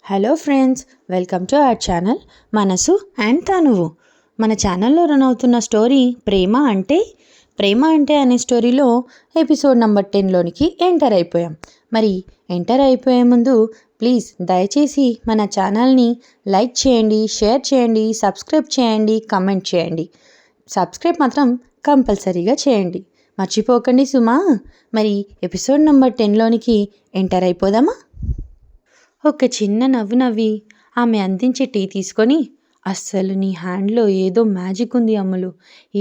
Hello friends, welcome to our channel మనసు and తనువు. మన ఛానల్లో రన్ అవుతున్న స్టోరీ ప్రేమ అంటే అనే స్టోరీలో ఎపిసోడ్ నెంబర్ 10లోనికి ఎంటర్ అయిపోయాం. మరి ఎంటర్ అయిపోయే ముందు ప్లీజ్ దయచేసి మన ఛానల్ని లైక్ చేయండి, షేర్ చేయండి, సబ్స్క్రైబ్ చేయండి, కమెంట్ చేయండి. సబ్స్క్రైబ్ మాత్రం కంపల్సరీగా చేయండి, మర్చిపోకండి సుమా. మరి ఎపిసోడ్ నెంబర్ 10లోనికి ఎంటర్ అయిపోదామా? ఒక చిన్న నవ్వు నవ్వి ఆమె అందించే టీ తీసుకొని, అస్సలు నీ హ్యాండ్లో ఏదో మ్యాజిక్ ఉంది అమ్ములు,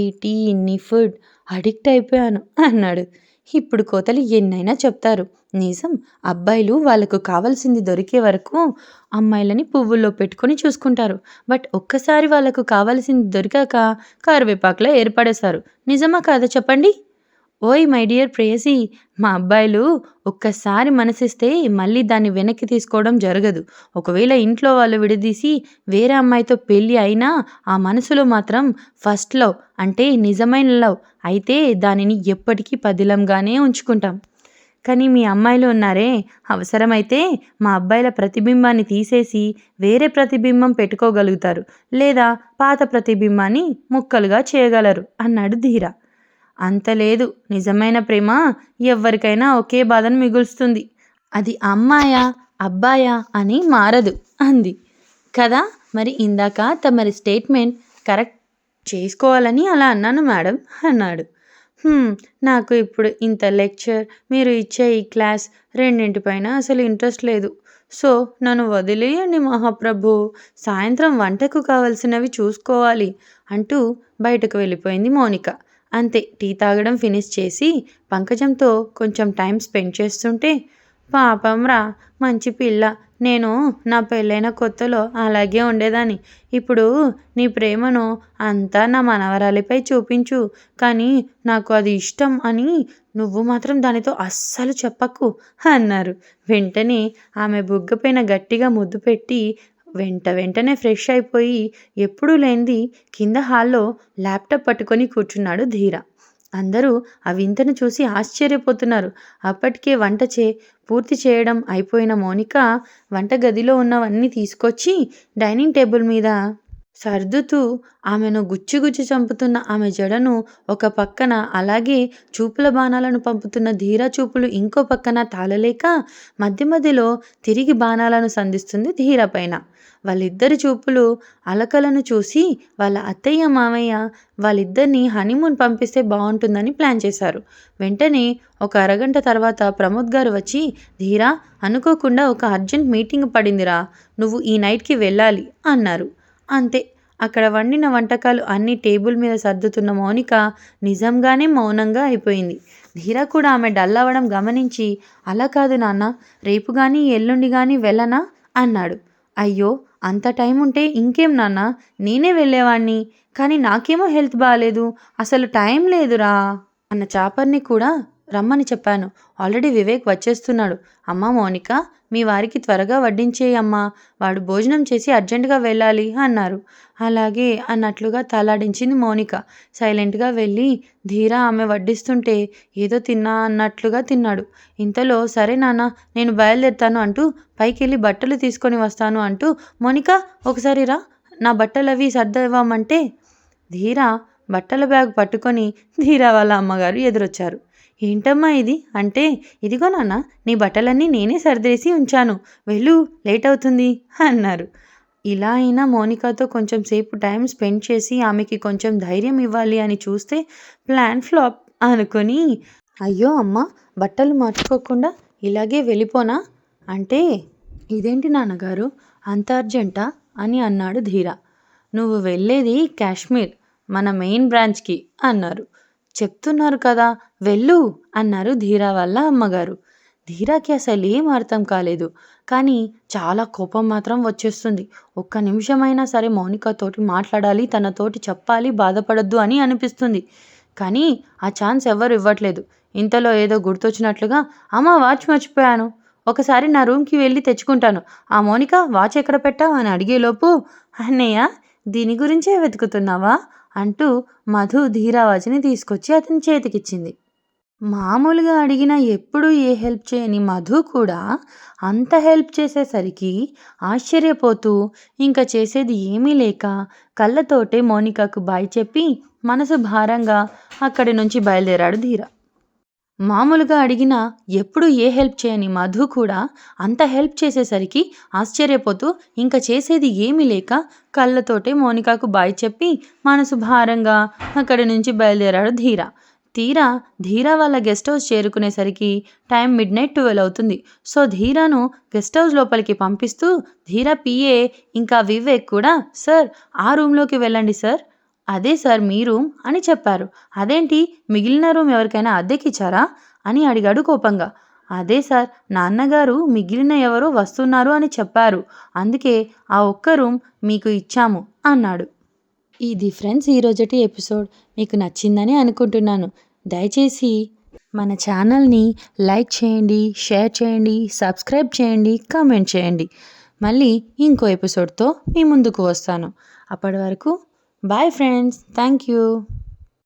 ఈ టీ, నీ ఫుడ్ అడిక్ట్ అయిపోయాను అన్నాడు. ఇప్పుడు కోతలు ఎన్నైనా చెప్తారు, నిజం. అబ్బాయిలు వాళ్ళకు కావాల్సింది దొరికే వరకు అమ్మాయిలని పువ్వుల్లో పెట్టుకొని చూసుకుంటారు. బట్ ఒక్కసారి వాళ్ళకు కావాల్సింది దొరికాక కరివేపాకులో ఏర్పడేశారు. నిజమా కాదా చెప్పండి? ఓయ్ మై డియర్ ప్రేయసి, మా అబ్బాయిలు ఒక్కసారి మనసిస్తే మళ్ళీ దాన్ని వెనక్కి తీసుకోవడం జరగదు. ఒకవేళ ఇంట్లో వాళ్ళు విడదీసి వేరే అమ్మాయితో పెళ్ళి అయినా ఆ మనసులో మాత్రం ఫస్ట్ లవ్ అంటే నిజమైన లవ్ అయితే దానిని ఎప్పటికీ పదిలంగానే ఉంచుకుంటాం. కానీ మీ అమ్మాయిలు ఉన్నారే, అవసరమైతే మా అబ్బాయిల ప్రతిబింబాన్ని తీసేసి వేరే ప్రతిబింబం పెట్టుకోగలుగుతారు, లేదా పాత ప్రతిబింబాన్ని ముక్కలుగా చేయగలరు అన్నాడు ధీర. అంత లేదు, నిజమైన ప్రేమ ఎవరికైనా ఒకే బాధను మిగులుస్తుంది. అది అమ్మాయా అబ్బాయా అని మారదు అంది. కదా, మరి ఇందాక తమరి స్టేట్మెంట్ కరెక్ట్ చేసుకోవాలని అలా అన్నాను మేడం అన్నాడు. నాకు ఇప్పుడు ఇంత లెక్చర్, మీరు ఇచ్చే ఈ క్లాస్ రెండింటిపైన అసలు ఇంట్రెస్ట్ లేదు. సో నన్ను వదిలేయండి మహాప్రభు, సాయంత్రం వంటకు కావలసినవి చూసుకోవాలి అంటూ బయటకు వెళ్ళిపోయింది మౌనిక. అంతే, టీ తాగడం ఫినిష్ చేసి పంకజంతో కొంచెం టైం స్పెండ్ చేస్తుంటే, పాపంరా మంచి పిల్ల, నేను నా పెళ్ళైన కొత్తలో అలాగే ఉండేదాన్ని. ఇప్పుడు నీ ప్రేమను అంతా నా మనవరాలిపై చూపించు, కానీ నాకు అది ఇష్టం అని నువ్వు మాత్రం దానితో అస్సలు చెప్పకు అన్నారు. వెంటనే ఆమె బుగ్గపైన గట్టిగా ముద్దు పెట్టి వెంటనే ఫ్రెష్ అయిపోయి ఎప్పుడూ లేనిది కింద హాల్లో ల్యాప్టాప్ పట్టుకొని కూర్చున్నాడు ధీర. అందరూ ఆ వింతను చూసి ఆశ్చర్యపోతున్నారు. అప్పటికే పూర్తి చేయడం అయిపోయిన మౌనిక వంటగదిలో ఉన్నవన్నీ తీసుకొచ్చి డైనింగ్ టేబుల్ మీద సర్దుతూ ఆమెను గుచ్చి చంపుతున్న ఆమె జడను ఒక పక్కన, అలాగే చూపుల బాణాలను పంపుతున్న ధీర చూపులు ఇంకో పక్కన తాళలేక మధ్యలో తిరిగి బాణాలను సంధిస్తుంది ధీర పైన. వాళ్ళిద్దరి చూపులు అలకలను చూసి వాళ్ళ అత్తయ్య మామయ్య వాళ్ళిద్దరిని హనీమూన్ పంపిస్తే బాగుంటుందని ప్లాన్ చేశారు. వెంటనే ఒక అరగంట తర్వాత ప్రమోద్ గారు వచ్చి, ధీరా, అనుకోకుండా ఒక అర్జెంట్ మీటింగ్ పడిందిరా, నువ్వు ఈ నైట్కి వెళ్ళాలి అన్నారు. అంతే, అక్కడ వండిన వంటకాలు అన్నీ టేబుల్ మీద సర్దుతున్న మౌనిక నిజంగానే మౌనంగా అయిపోయింది. ధీర కూడా ఆమె డల్ అవ్వడం గమనించి, అలా కాదు నాన్న, రేపు కానీ ఎల్లుండి కానీ వెళ్ళనా అన్నాడు. అయ్యో, అంత టైం ఉంటే ఇంకేం నాన్న, నేనే వెళ్ళేవాణ్ణి, కానీ నాకేమో హెల్త్ బాగాలేదు, అసలు టైం లేదురా అన్న చాపర్ని కూడా రమ్మని చెప్పాను. ఆల్రెడీ వివేక్ వచ్చేస్తున్నాడు. అమ్మా మౌనిక, మీ వారికి త్వరగా వడ్డించేయమ్మా, వాడు భోజనం చేసి అర్జెంటుగా వెళ్ళాలి అన్నారు. అలాగే అన్నట్లుగా తలాడించింది మౌనిక. సైలెంట్గా వెళ్ళి ధీర ఆమె వడ్డిస్తుంటే ఏదో తిన్నా అన్నట్లుగా తిన్నాడు. ఇంతలో సరే నాన్న, నేను బయలుదేరుతాను అంటూ పైకెళ్ళి బట్టలు తీసుకొని వస్తాను అంటూ, మౌనిక ఒకసారి రా, నా బట్టలు అవి సర్దవ్వమంటే ధీర బట్టల బ్యాగ్ పట్టుకొని ధీర వాళ్ళ అమ్మగారు ఎదురొచ్చారు. ఏంటమ్మా ఇది అంటే, ఇదిగో నాన్న, నీ బట్టలన్నీ నేనే సర్దేసి ఉంచాను, వెళ్ళు, లేట్ అవుతుంది అన్నారు. ఇలా అయినా మౌనికతో కొంచెం సేపు టైం స్పెండ్ చేసి ఆమెకి కొంచెం ధైర్యం ఇవ్వాలి అని చూస్తే ప్లాన్ ఫ్లాప్ అనుకొని, అయ్యో అమ్మ, బట్టలు మార్చుకోకుండా ఇలాగే వెళ్ళిపోనా అంటే, ఇదేంటి నాన్నగారు అంత అర్జెంటా అని అన్నాడు ధీర. నువ్వు వెళ్ళేది కాశ్మీర్, మన మెయిన్ బ్రాంచ్కి అన్నారు. చెప్తున్నారు కదా, వెళ్ళు అన్నారు ధీర వాళ్ళ అమ్మగారు. ధీరాకి అసలు ఏం అర్థం కాలేదు, కానీ చాలా కోపం మాత్రం వచ్చేస్తుంది. ఒక్క నిమిషమైనా సరే మౌనికతోటి మాట్లాడాలి, తనతోటి చెప్పాలి, బాధపడద్దు అని అనిపిస్తుంది. కానీ ఆ ఛాన్స్ ఎవరు ఇవ్వట్లేదు. ఇంతలో ఏదో గుర్తొచ్చినట్లుగా, అమ్మ వాచ్ మర్చిపోయాను, ఒకసారి నా రూమ్కి వెళ్ళి తెచ్చుకుంటాను, ఆ మౌనిక వాచ్ ఎక్కడ పెట్టావు అని అడిగేలోపు, అన్నయ్య దీని గురించే వెతుకుతున్నావా అంటూ మధు ధీరా వాచ్ని తీసుకొచ్చి అతని చేతికిచ్చింది. మామూలుగా అడిగినా ఎప్పుడూ ఏ హెల్ప్ చేయని మధు కూడా అంత హెల్ప్ చేసేసరికి ఆశ్చర్యపోతూ ఇంక చేసేది ఏమీ లేక కళ్ళతోటే మోనికాకు బాయ్ చెప్పి మనసు భారంగా అక్కడి నుంచి బయలుదేరాడు ధీర. మామూలుగా అడిగినా ఎప్పుడూ ఏ హెల్ప్ చేయని మధు కూడా అంత హెల్ప్ చేసేసరికి ఆశ్చర్యపోతూ ఇంక చేసేది ఏమీ లేక కళ్ళతోటే మోనికాకు బాయ్ చెప్పి మనసు భారంగా అక్కడి నుంచి బయలుదేరాడు ధీర. తీరా ధీర వాళ్ళ గెస్ట్ హౌస్ చేరుకునేసరికి టైం మిడ్నైట్ 12 అవుతుంది. సో ధీరాను గెస్ట్ హౌస్ లోపలికి పంపిస్తూ ధీర పిఏ ఇంకా వివేక్ కూడా సార్ ఆ రూమ్లోకి వెళ్ళండి సార్, అదే సార్ మీ రూమ్ అని చెప్పారు. అదేంటి మిగిలిన రూమ్ ఎవరికైనా అద్దెకిచ్చారా అని అడిగాడు కోపంగా. అదే సార్ నాన్నగారు మిగిలిన ఎవరో వస్తున్నారు అని చెప్పారు, అందుకే ఆ ఒక్క రూమ్ మీకు ఇచ్చాము అన్నాడు. ఇది ఫ్రెండ్స్ ఈరోజటి ఎపిసోడ్ మీకు నచ్చిందని అనుకుంటున్నాను. దయచేసి మన ఛానల్ని లైక్ చేయండి, షేర్ చేయండి, సబ్స్క్రైబ్ చేయండి, కామెంట్ చేయండి. మళ్ళీ ఇంకో ఎపిసోడ్తో మీ ముందుకు వస్తాను. అప్పటి వరకు బాయ్ ఫ్రెండ్స్, థ్యాంక్ యూ.